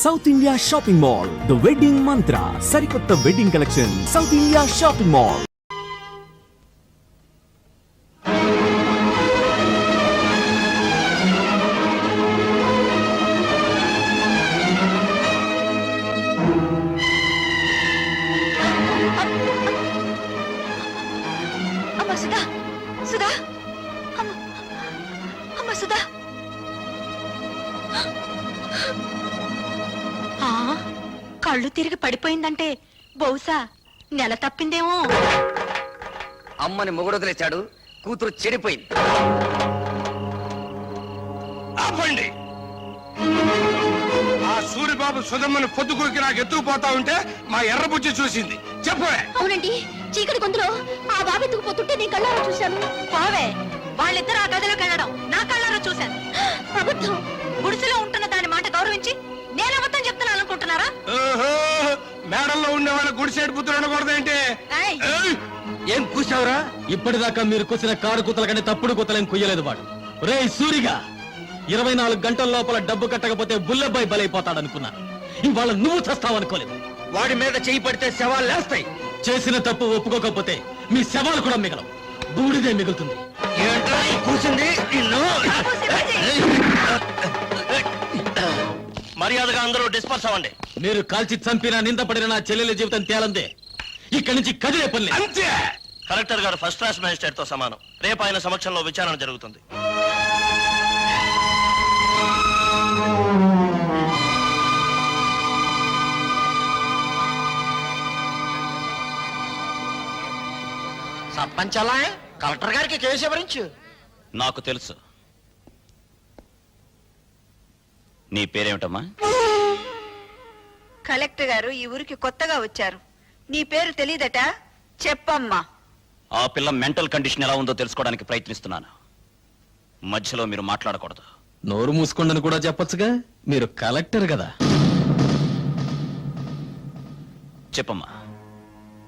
South India shopping mall, the wedding మంత్ర, సరికొత్త wedding collection, south India shopping mall. కళ్ళు తిరిగి పడిపోయిందంటే బహుశా నెల తప్పిందేమో. అమ్మని మొగుడొదిలేశాడు, కూతురు చెడిపోయింది. ఆపండి! ఆ సూరిబాబు సుధమ్మని పొద్దుకోకి నాకు ఎత్తుకుపోతా ఉంటే మా ఎర్రబుజ్జి చూసింది. చెప్పవే. అవునండి, చీకటి గొంతులో ఆ బాబు ఎత్తుకుపోతుంటే నేను కళ్ళారా చూశాను. బావే, వాళ్ళిద్దరు ఆ గదిలోకి వెళ్ళడం నా కళ్ళారా చూశాను. అబద్ధం. గుడిసెలో ఉంటున్న దాని మాట గౌరవించి నేను అబద్ధం చెప్తున్నాను అనుకుంటున్నారా? మేడల్లో ఉండే వాళ్ళ గుడిసేడు పుత్రులు ఉండకూడదేంటి? ఏం కూసావురా? ఇప్పటిదాకా మీరు కూసిన కారు కూతల కంటే తప్పుడు కూతలేం కుయ్యలేదు వాడు. రే సూరిగా, 24 గంటల లోపల డబ్బు కట్టకపోతే బుల్లబ్బాయి బలైపోతాడనుకున్నా. ఇవాళ నువ్వు చస్తావనుకోలేదు. వాడి మీద చేయి పడితే శవాలు లేస్తాయి. చేసిన తప్పు ఒప్పుకోకపోతే మీ శవాలు కూడా మిగలవు, బూడిదే మిగులుతుంది. ఏంట్రా కూసింది? మర్యాదగా అందరూ డిస్పర్స్ అవ్వండి. మీరు కాల్చి చంపిన నిందపడిన నా చెల్లెల జీవితం తేలందే. ఇక్కడి నుంచి కదిలే పని లేదు. అంతే. కలెక్టర్ గారు ఫస్ట్ క్లాస్ మ్యాజిస్ట్రేట్ తో సమానం. రేపు ఆయన సమక్షంలో విచారణ జరుగుతుంది. సర్పంచ్ అలా కలెక్టర్ గారికి కేసు ఎవరించు. నాకు తెలుసు. నీ పేరేమిటమ్మా? కలెక్టర్ గారు ఈ ఊరికి కొత్తగా వచ్చారు. నీ పేరు తెలీదట? చెప్పమ్మా. ఆ పిల్ల మెంటల్ కండిషన్ ఎలా ఉందో తెలుసుకోవడానికి ప్రయత్నిస్తున్నాను. మధ్యలో మీరు మాట్లాడకూడదు. నోరు మూసుకోండని కూడా చెప్పొచ్చుగా, మీరు కలెక్టర్ కదా. చెప్పమ్మా,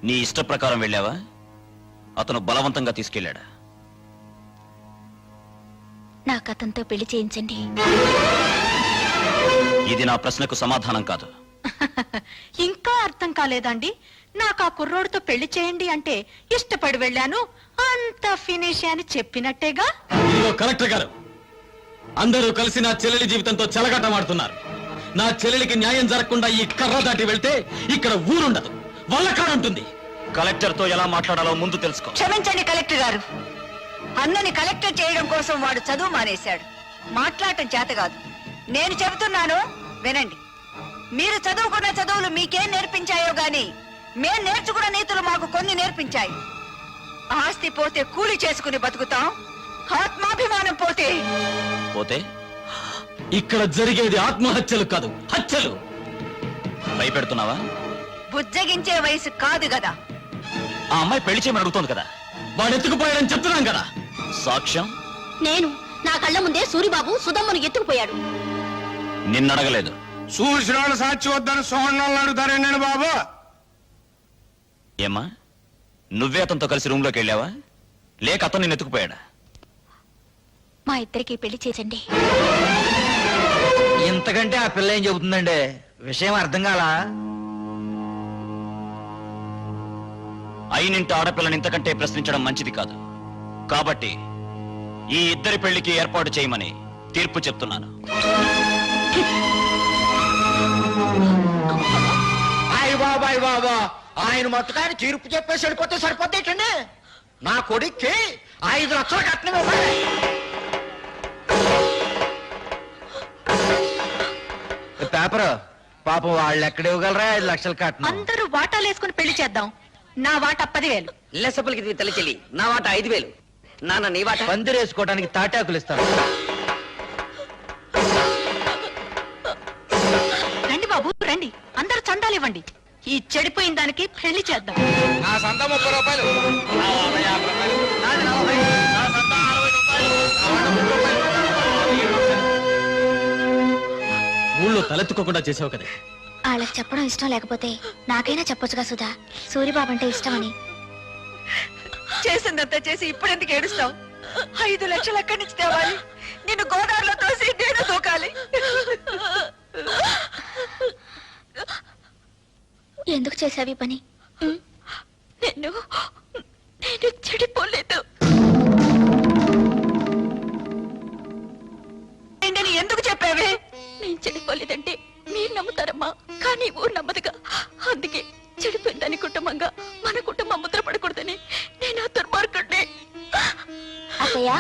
నీ ఇష్ట ప్రకారం వెళ్ళావా? అతను బలవంతంగా తీసుకెళ్ళాడా? నాకు అతనితో పెళ్లి చేయించండి. ఇది నా ప్రశ్నకు సమాధానం కాదు. ఇంకా అర్థం కాలేదండి? నాకు ఆ కుర్రోడితో పెళ్లి చేయండి అంటే ఇష్టపడి వెళ్ళాను, అంత ఫినిష్ అని చెప్పినట్టేగా. ఇదిగో కలెక్టర్ గారు, అందరూ కలిసి నా చెల్లెలి జీవితంతో చెలగాటమాడుతున్నారు. నా చెల్లెలికి న్యాయం జరగకుండా ఈ కర్ర దాటి వెళ్తే ఇక్కడ ఊరుండదు, వల్లకాడ ఉంటుంది. కలెక్టర్ తో ఎలా మాట్లాడాలో ముందు తెలుసుకో. క్షమించండి కలెక్టర్ గారు, అన్నని కలెక్టర్ చేయడం కోసం వాడు చదువు మానేశాడు. మాట్లాడటం చేత కాదు. నేను చెబుతున్నాను వినండి. మీరు చదువుకున్న చదువులు మీకేం నేర్పించాయో గాని మేం నేర్చుకున్న నీతులు మాకు కొన్ని నేర్పించాయి. ఆస్తి పోతే కూలి చేసుకుని బతుకుతాం, ఆత్మాభిమానం పోతే పోతే ఇక్కడ జరిగేది ఆత్మహత్యలు కాదు, హత్యలు. భయపెడుతున్నావా? బుజ్జగించే వయసు కాదు కదా. ఆ అమ్మాయి పెళ్లి చేయమని అడుగుతోంది కదా. వాడు ఎత్తుకుపోయాడని చెప్తున్నాం కదా. సాక్ష్యం? నేను నా కళ్ళ ముందే సూరిబాబు సుధమ్మను ఎత్తుకుపోయాడు. నిన్నడగలేదు. చూసిన వాళ్ళు సాక్షి వద్దని సోహన్ అడుగుతారే నేను బాబు. ఏమ్మా, నువ్వే అతనితో కలిసి రూమ్ లోకి వెళ్ళావా, లేక అతను నిన్ను ఎత్తుకుపోయాడా? మా ఇద్దరికి పెళ్లి చేయండి. ఇంతకంటే ఆ పిల్ల ఏం చెబుతుందండి? విషయం అర్థం కాలా? అయినింటి ఆడపిల్లని ఇంతకంటే ప్రశ్నించడం మంచిది కాదు. కాబట్టి ఈ ఇద్దరి పెళ్లికి ఏర్పాటు చేయమని తీర్పు చెప్తున్నాను. బాబాయ్ బాబా, ఆయన మొత్తకాయని తీర్పు చెప్పేసి వెళ్ళిపోతే సరిపోతేటండి. నా కొడుక్కి 5 లక్షలు కట్నం ఇవ్వాలి. పేపర్ పాపం వాళ్ళు ఎక్కడ ఇవ్వగలరా 5 లక్షలు కట్నం? అందరూ వాటాలు వేసుకుని పెళ్లి చేద్దాం. నా వాటా 10,000. లెసపలికి తలచెల్లి, నా వాట 5,000. నాన్న నీ వాట? పందిరేసుకోవడానికి తాటాకులు ఇస్తాను. రండి బాబు రండి, అందరూ చందాలు ఇవ్వండి. ఈ చెడిపోయిన దానికి పెళ్లి చేద్దాం. నా సంత 30 రూపాయలు. నా వాట 50 రూపాయలు. నాది 40. నా సంత 60 రూపాయలు. ఊళ్ళో తలెత్తుకోకుండా చేసావు కదా. వాళ్ళకి చెప్పడం ఇష్టం లేకపోతే నాకైనా చెప్పొచ్చుగా సుధా, సూరిబాబు అంటే ఇష్టమని. చేసిందంతా చేసి ఇప్పుడెందుకు ఏడుస్తావు? 5 లక్షలు ఎక్కడి నుంచి తేవాలి? నిన్ను గోదావరిలో తోసి నేను దూకాలి. ఎందుకు చేసావి పని? నేను చెడిపోలేదు. ఏంటని ఎందుకు చెప్పావే? నేను చెడిపోలేదంటే మీరు నమ్ముతారమ్మా, కానీ ఊరు నమ్మదుగా. అందుకే చెడిపోయిందని కుటుంబంగా మన కుటుంబం ముద్ర పడకూడదని నేను ఆ దుర్మార్గుడిని. అత్తయ్య,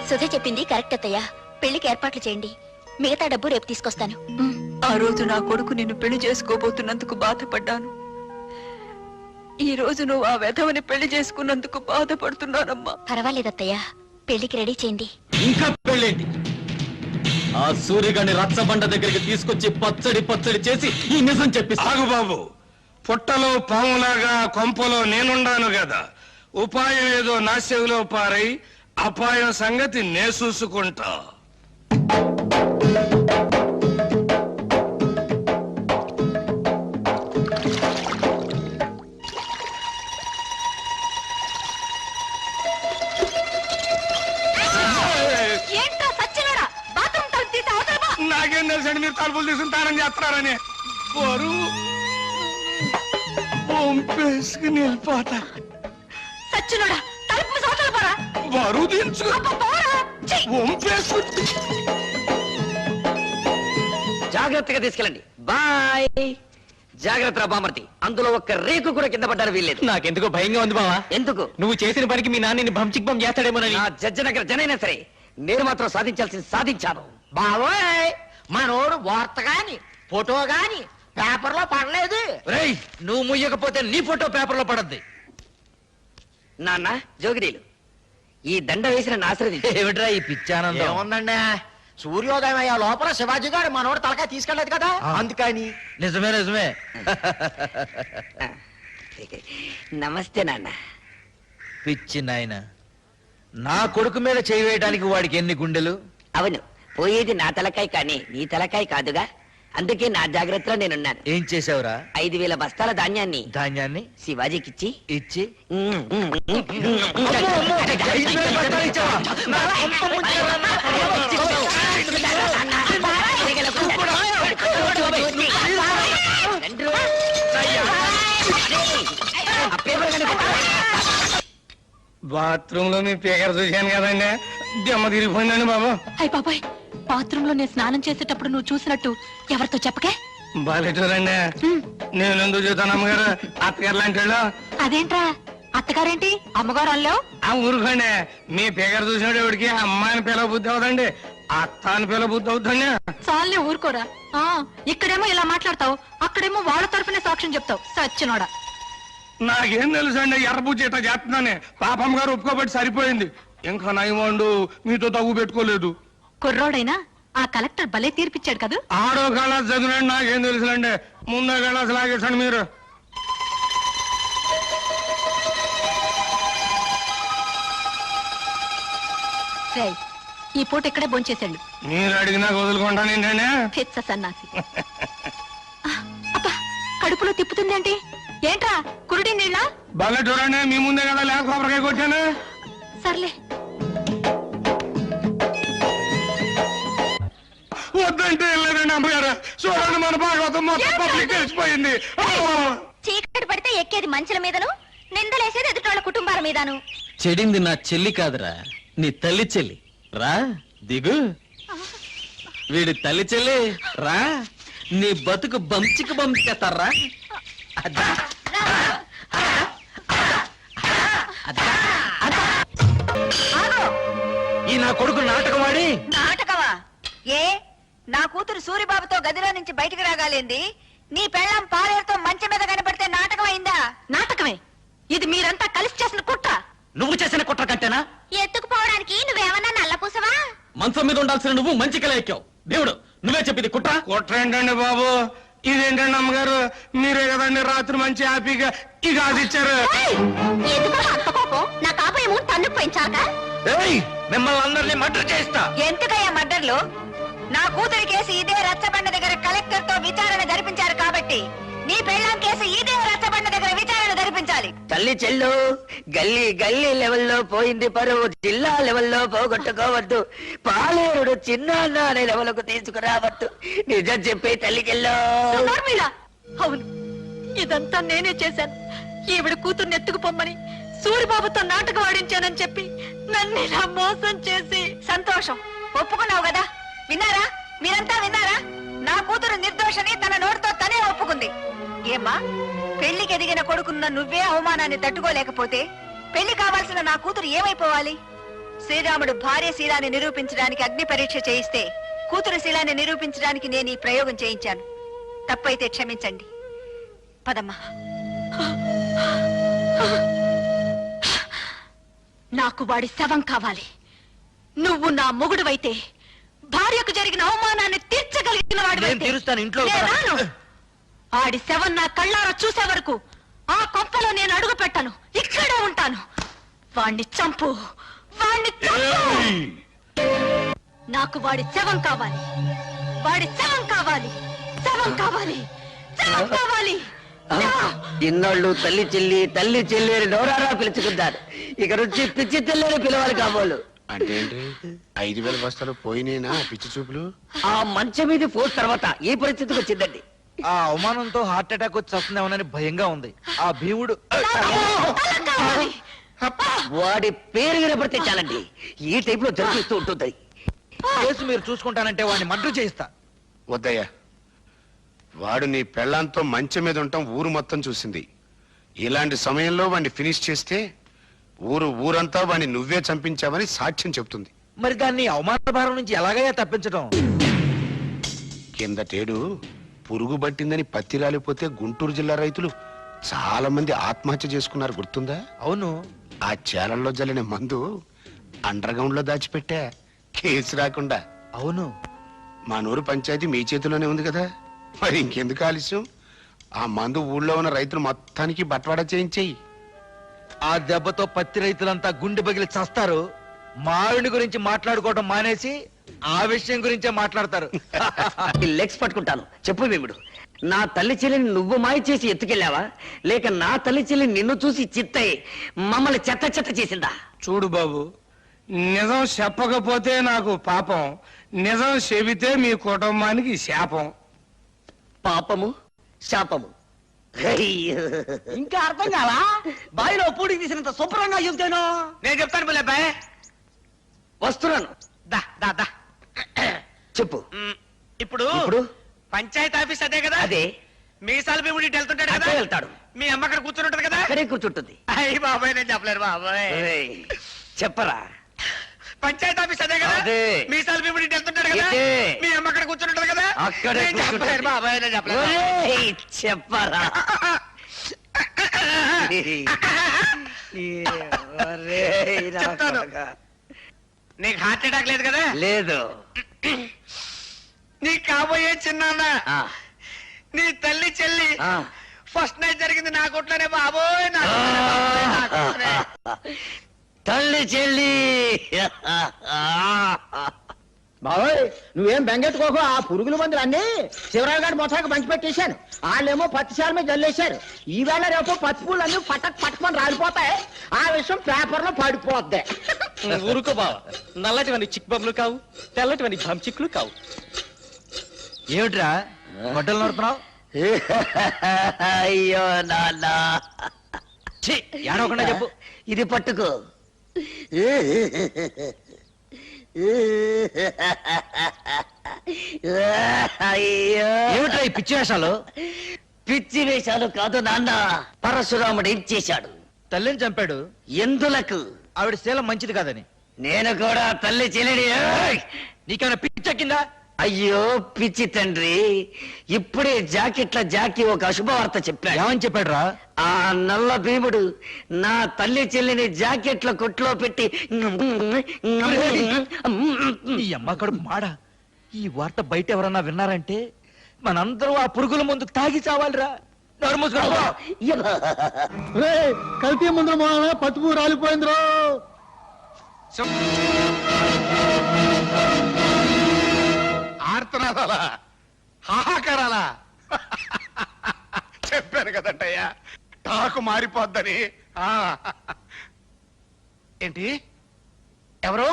సుధ చెప్పింది కరెక్ట్ అత్తయ్య. పెళ్లికి ఏర్పాట్లు చేయండి, మిగతా డబ్బు రేపు తీసుకొస్తాను. ఆ రోజు నా కొడుకు నిన్ను పెళ్లి చేసుకోబోతున్నందుకు బాధపడ్డాను. ఈ రోజు నువ్వు ఆ వెధవని పెళ్లి చేసుకున్నందుకు బాధపడుతున్నానమ్మా. పర్వాలేదు అత్తయ్య, పెళ్లికి రెడీ చేయండి. ఇంకా పెళ్ళేంటి? ఆ సూర్యగాని రచ్చబండ దగ్గరికి తీసుకొచ్చి పచ్చడి చేసి ఈ నిజం చెప్పిస్తా. ఆగు బాబు, పుట్టలో పాములాగా కొంపలో నేనుండాను కదా. ఉపాయం ఏదో నా చెవిలో పారై అపాయం సంగతి నే చూసుకుంటా. ఏంటో సచ్చినోడా, బాత్రూమ్ తలుపు తీసి అవతల పో. నాకేం తెలుసండి మీరు తలుపులు తీసుకుని తానం చేస్తున్నారని. బరువు పంపేసుకుని వెళ్ళిపోతా. సచ్చినోడా, తలుపు మూసి అవతల పోరా. బరువు దించుకు అబ్బా, పోరా. ఛీ! వంపేసుకు. జాగ్రత్తగా తీసుకెళ్ళండి. బాయ్. జాగ్రత్త బామర్తి, అందులో ఒక్క రేకు కూడా కింద పడ్డారు వీల్లేదు. నాకెందుకో భయంగా ఉంది బావా. ఎందుకు? నువ్వు చేసిన పనికి మీ నాన్నని భంచిక్బం చేస్తాడేమోనని. నా జడ్జనగర్ జనైనా సరే నేను మాత్రం సాధించాల్సింది సాధించాను. బావోయ్, మనోడు వార్త గాని ఫోటో గాని పేపర్లో పడలేదు. రేయ్, నువ్వు ముయ్యకపోతే నీ ఫోటో పేపర్లో పడద్ది. నాన్న జోగిరీలు, ఈ దండ వేసిన ఆశ్రది ఏమిట్రా ఈ పిచ్చానందం? ఏముందండి, సూర్యోదయం అయ్యే లోపల శివాజీ గారు మనోడు తలకాయ తీసుకెళ్లేదు కదా, అందుకని. నిజమే. నమస్తే నాన్న. పిచ్చి నాయన, నా కొడుకు మీద చేయి వేయడానికి వాడికి ఎన్ని గుండెలు? అవును, పోయేది నా తలకాయ కానీ నీ తలకాయ కాదుగా, అందుకే నా జాగ్రత్తలో నేనున్నాను. ఏం చేసావురా? 5,000 బస్తాల ధాన్యాన్ని ధాన్యాన్ని శివాజీకిచ్చి ఇచ్చి బాత్రూమ్ లో మీ పేకర చూశాను కదండి, దెమ్మ తిరిగిపోయిందండి బాబు. అయ్య బాబాయ్, బాత్రూమ్ లో నేను స్నానం చేసేటప్పుడు నువ్వు చూసినట్టు ఎవరితో చెప్పకే. బాలేటూరండి, నేను ఎందుకు చూస్తాను అమ్మగారు, అత్తగారు లాంటి వాళ్ళు. అదేంట్రా, అత్తగారేంటి అమ్మగారు అల్లో? ఆ ఊరుకోండి, మీ పేకర చూసినట్టు ఎవరికి అమ్మాయిని పిల్ల బుద్ధి అవుతండి, అత్త అని పిల్ల బుద్ధి అవుతుంది. చాలే ఊరుకోరా. ఇక్కడేమో ఇలా మాట్లాడతావు, అక్కడేమో వాళ్ళ తరఫునే సాక్ష్యం చెప్తావు. సచ్చినోడా. నాకేం తెలుసు అండి, ఎర్రబుజ్జి ఇట్లా చేస్తున్నానే. పాపం గారు ఒప్పుకోబట్టి సరిపోయింది, ఇంకా నయమండు మీతో తగ్గు పెట్టుకోలేదు. కుర్రోడైనా ఆ కలెక్టర్ భలే తీర్పిచ్చాడు కదా. ఆడో కళాసు చదివినండి, నాకేం తెలుసులండి, ముందో కళాసు లాగేసండి మీరు. రేయ్, ఈ పూట ఇక్కడే భోంచేశాడు. మీరు అడిగినా వదులుకుంటాను ఏంటండి. పిచ్చ సన్నాసి. అబ్బా, కడుపులో తిప్పుతుంది ఏంటి? ఏంట్రా కురుడి నీళ్ళ? బాగా చూడండి, మీ ముందే కదా లేక కొబ్బరికాయ కొట్టాను. సర్లే. వద్దంటే వెళ్ళలేదండి అమ్మగారు. చూడండి, మన భాగవతం మొత్తం పబ్లిక్ తెలిసిపోయింది. చీకటి పడితే ఎక్కేది మంచుల మీదను, నిందలేసేది ఎదుటోళ్ళ కుటుంబాల మీదను. చెడింది నా చెల్లి కాదురా, నీ తల్లి చెల్లి. రా దిగు. వీడి తల్లి చెల్లి రా, నీ బతుకు బంచికి బంచేస్తారా. ఈ నా కొడుకు నాటకమాడి. నాటకమా? ఏ, నా కూతురు సూరిబాబుతో గదిలో నుంచి బయటికి రాగాలేంది? నీ పెళ్ళాం పాలేరుతో మంచం మీద కనబడితే నాటకం అయిందా? నాటకమే. ఇది మీరంతా కలిసి చేసిన కుట్ర. నువ్వు చేసిన కుట్ర కంటేనా? ఎత్తుకుపోవడానికి నువ్వేమన్నా నల్లపూసవా? మంచం మీద ఉండాల్సిన నువ్వు మంచి కల ఎక్కావు. దేవుడు, నువ్వే చెప్పింది కుట్ర. కుట్ర ఏంటండి బాబు, ఇదేంటండి అమ్మగారు, మీరే కదండి రాత్రి మంచి హ్యాపీగా ఇక ఆదిచ్చారు. ఎందుకు అంత కోపం? నా కాపేమో తన్నుకు పెంచాక మిమ్మల్ని అందరినీ మర్డర్ చేస్తా. ఎందుకయ్యా మర్డర్లు? నా కూతురి కేసు ఇదే రచ్చబండ దగ్గర కలెక్టర్ తో విచారణ జరిపించారు కాబట్టి నీ పెళ్ళాం కేసు ఇదే రచ్చబండ దగ్గర విచారణ జరిపించాలి. కావాలి తల్లి చెల్లు గల్లీ గల్లీ లెవెల్లో పోయింది పరువు, జిల్లా లెవెల్లో పోగొట్టుకోవద్దు, పాలేరుడు చిన్న అనే లెవెల్కు తీసుకురావద్దు. నిజం చెప్పే తల్లి చెల్లు. నోర్మిళ! అవును, ఇదంతా నేనే చేశాను. ఈవిడ కూతుర్ని ఎత్తుకుపోమ్మని సూరిబాబుతో నాటకం ఆడించానని చెప్పి నన్ను ఇలా మోసం చేసి. సంతోషం, ఒప్పుకున్నావు కదా. విన్నారా, మీరంతా విన్నారా? నా కూతురు నిర్దోషని తన నోటితో తనే ఒప్పుకుంది. ఏమ్మా, పెళ్లికి ఎదిగిన కొడుకున్న నువ్వే అవమానాన్ని తట్టుకోలేకపోతే పెళ్లి కావాల్సిన నా కూతురు ఏమైపోవాలి? శ్రీరాముడు భార్య శీలాన్ని నిరూపించడానికి అగ్ని పరీక్ష చేయిస్తే కూతురు శీలాన్ని నిరూపించడానికి నేను ఈ ప్రయోగం చేయించాను. తప్పైతే క్షమించండి. పదమ్మా. నాకు వాడి శవం కావాలి. నువ్వు నా మొగుడువైతే భార్యకు జరిగిన అవమానాన్ని తీర్చగలిగిన వాడివైతే నేను రాను. ఆడి శవం నా కళ్ళారా చూసే వరకు ఆ కొంపలో నేను అడుగు పెట్టను. ఇక్కడే ఉంటాను. వాణ్ణి చంపు, వాణ్ణి చంపు. నాకు వాడి శవం కావాలి. వాడి శవం కావాలి. శవం కావాలి. శవం కావాలి. ఇన్నాళ్ళు తల్లి చెల్లి అని నోరారా పిలుచుకుంటారు. ఇక నుంచి పిచ్చి తెల్లని పిలవాలి కాబోలు. అంటే 5,000 బస్తాలు పోయినేనా పిచ్చి చూపులు? ఆ మంచం మీద ఫోర్స్ తర్వాత ఈ పరిస్థితికి వచ్చిందండి. ఆ అవమానంతో హార్ట్ అటాక్ వచ్చి వస్తుందేమోనని భయంగా ఉంది. ఆ భీముడు వాడి పేరు వినపడితే చాలండి ఈ టైప్ లో జరిపిస్తూ ఉంటుంది. కేసు మీరు చూసుకుంటానంటే వాడిని మర్డర్ చేయిస్తా. వద్దయ్యా, వాడు నీ పెళ్ళాంతో మంచం మీద ఉండటం ఊరు మొత్తం చూసింది. ఇలాంటి సమయంలో వాడిని ఫినిష్ చేస్తే ఊరంతా వాడిని నువ్వే చంపించావని సాక్ష్యం చెప్తుంది. మరి దాన్ని అవమాన భారం నుంచి ఎలాగయ్యా తప్పించడం? కిందటేడు పురుగు పట్టిందని పత్తి రాలిపోతే గుంటూరు జిల్లా రైతులు చాలా మంది ఆత్మహత్య చేసుకున్నారు, గుర్తుందా? అవును. ఆ చేలల్లో జల్లిన మందు అండర్ గ్రౌండ్ లో దాచిపెట్టా, కేసు రాకుండా. అవును. మా నూరు పంచాయతీ మీ చేతిలోనే ఉంది కదా, మరి ఇంకెందుకు ఆలస్యం? ఆ మందు ఊళ్ళో ఉన్న రైతులు మొత్తానికి బట్వాడా చేయించేయి. ఆ దెబ్బతో పత్తి రైతులంతా గుండె పగిలి చస్తారు. మావిడి గురించి మాట్లాడుకోవడం మానేసి ఆ విషయం గురించే మాట్లాడతారు. లెగ్స్ పట్టుకుంటాను. చెప్పు భీముడు, నా తల్లి చెల్లిని నువ్వు మాయ చేసి ఎత్తుకెళ్ళావా, లేక నా తల్లి చెల్లి నిన్ను చూసి చిత్తయి మమ్మల్ని చెత్త చెత్త చేసిందా? చూడు బాబు, నిజం చెప్పకపోతే నాకు పాపం, నిజం చెబితే మీ కుటుంబానికి శాపం. పాపము శాపము ఇంకా అర్థం కావా? బావిలో పూడికి తీసినంత శుభ్రంగా చెబుతాను. నేను చెప్తాను పిల్లబ్బాయ్. వస్తున్నాను. చెప్పు. ఇప్పుడు ఇప్పుడు పంచాయతీ ఆఫీస్ అదే కదా? అదే. మీసాల భీముడి వెళ్తుంటాడు కదా? అదే వెళ్తాడు. మీ అమ్మ అక్కడ కూర్చుంటది కదా? అక్కడే కూర్చుంటుంది. అయ్యి బాబాయ్, నేను చెప్పలేరు బాబాయ్. ఏయ్, చెప్పరా. పంచాయతీ ఆఫీస్ అదే కదా? అదే. మీసాల భీముడి వెళ్తుంటాడు కదా? ఇదే. మీ అమ్మ అక్కడ కూర్చుంటది కదా? అక్కడే నేను చెప్పలేరు కూర్చుంటుంది. బాబాయ్, నేను చెప్పలేరు. ఒరేయ్, చెప్పరా. ఒరేయ్, నా చెప్తాను. కొడుకా. నీకు హార్ట్ అటాక్ లేదు కదా? లేదు. నీ కాబోయే చిన్నాన్న, ఆ, నీ తల్లి చెల్లి ఆ. ఫస్ట్ నైట్ జరిగింది నా కొట్లోనే బాబోయ్. నా కొట్లోనే బాబోయ్, నా కొట్లోనే. తల్లి చెల్లి. బాబోయ్, నువ్వేం బెంగెట్టుకోకు. ఆ పురుగుల మందులు అన్ని శివరావు గారి మొత్తానికి పంచి పెట్టేశాను. వాళ్ళేమో పత్తిశాల మీద జల్లేశారు. ఈవేళ రేపు పత్తి పూలు అన్ని పట్టుకొని రాలిపోతాయి. ఆ విషయం పేపర్ లో పడిపోద్ది. ఊరుకో బావ, నల్లటివని చిక్ బొమ్మలు కావు, తెల్లటివని చిక్కులు కావు. ఏమిట్రా గొడ్డలు నడుతున్నావు? అయ్యో నాన్న, ఏడవకుండా చెప్పు. ఇది పట్టుకో. అయ్యో, ఏమిట్రా ఈ పిచ్చి వేషాలు? పిచ్చి వేషాలు కాదు నాన్న. పరశురాముడు ఏం చేశాడు? తల్లిని చంపాడు. ఎందులకు? ఆవిడ శీలం మంచిది కాదని. నేను కూడా తల్లి చెల్లిని. నీకేమైనా పిచ్చెక్కిందా? అయ్యో పిచ్చి తండ్రి, ఇప్పుడే జాకీ ఒక అశుభవార్త చెప్పాడు. ఏమని చెప్పాడు రా? ఆ నల్ల భీముడు నా తల్లి చెల్లిని జాకెట్ల కొట్లో పెట్టి ఈ అమ్మ కడుపు మాడ. ఈ వార్త బయట ఎవరన్నా విన్నారంటే మనందరూ ఆ పురుగుల ముందు తాగి చావాలిరా. నోరు మూసుకో. కల్తీ ముందు పత్తిపూ రాలిపోయిందిరో. ఆర్తనాదాలా, హాహాకారాలా? చెప్పాను కదంటయ్యా, నాకు మారిపోద్దని. ఆ. ఏంటి ఎవరు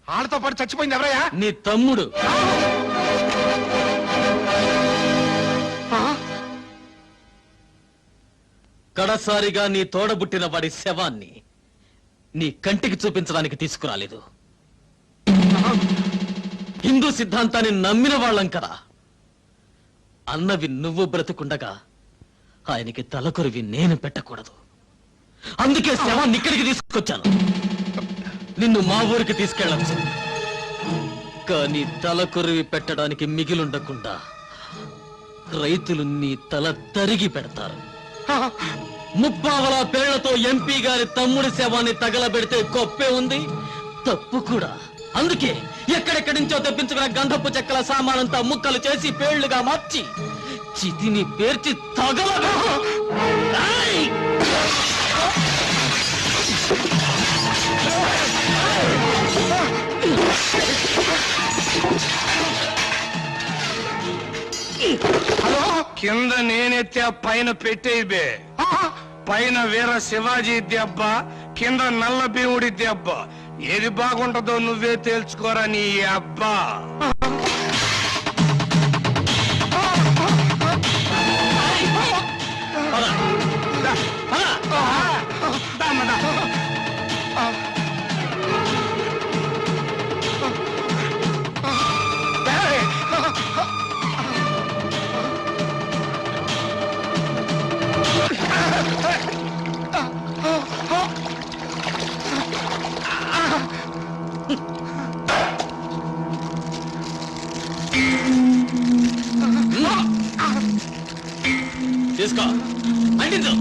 వాళ్ళతో పాటు చచ్చిపోయింది ఎవరయ్యా? నీ తమ్ముడు. కడసారిగా నీ తోడబుట్టిన వాడి శవాన్ని నీ కంటికి చూపించడానికి తీసుకురాలేదు. హిందూ సిద్ధాంతాన్ని నమ్మిన వాళ్ళం కదా. అన్నవి నువ్వు బ్రతుకుండగా ఆయనకి తలకొరివి నేను పెట్టకూడదు. అందుకే శవాన్ని ఇక్కడికి తీసుకొచ్చాను. నిన్ను మా ఊరికి తీసుకెళ్ళచ్చు, కానీ తలకొరివి పెట్టడానికి మిగిలుండకుండా రైతులు నీ తల తరిగి పెడతారు. ముప్పావల పేళ్లతో ఎంపీ గారి తమ్ముడి శవాన్ని తగలబెడితే గొప్పే ఉంది, తప్పు కూడా. అందుకే ఎక్కడెక్కడి నుంచో తెప్పించుకున్న గంధపు చెక్కల సామానంతా ముక్కలు చేసి పేళ్లుగా మార్చి చితిని పేర్చి తగల. కింద నేనెత్తే పైన పెట్టేయి బే. పైన వీర శివాజీ దెబ్బ, కింద నల్ల భీముడి దెబ్బ. ఏది బాగుంటుందో నువ్వే తేల్చుకోరా నీ అబ్బా. తీసుకో, అంటించు.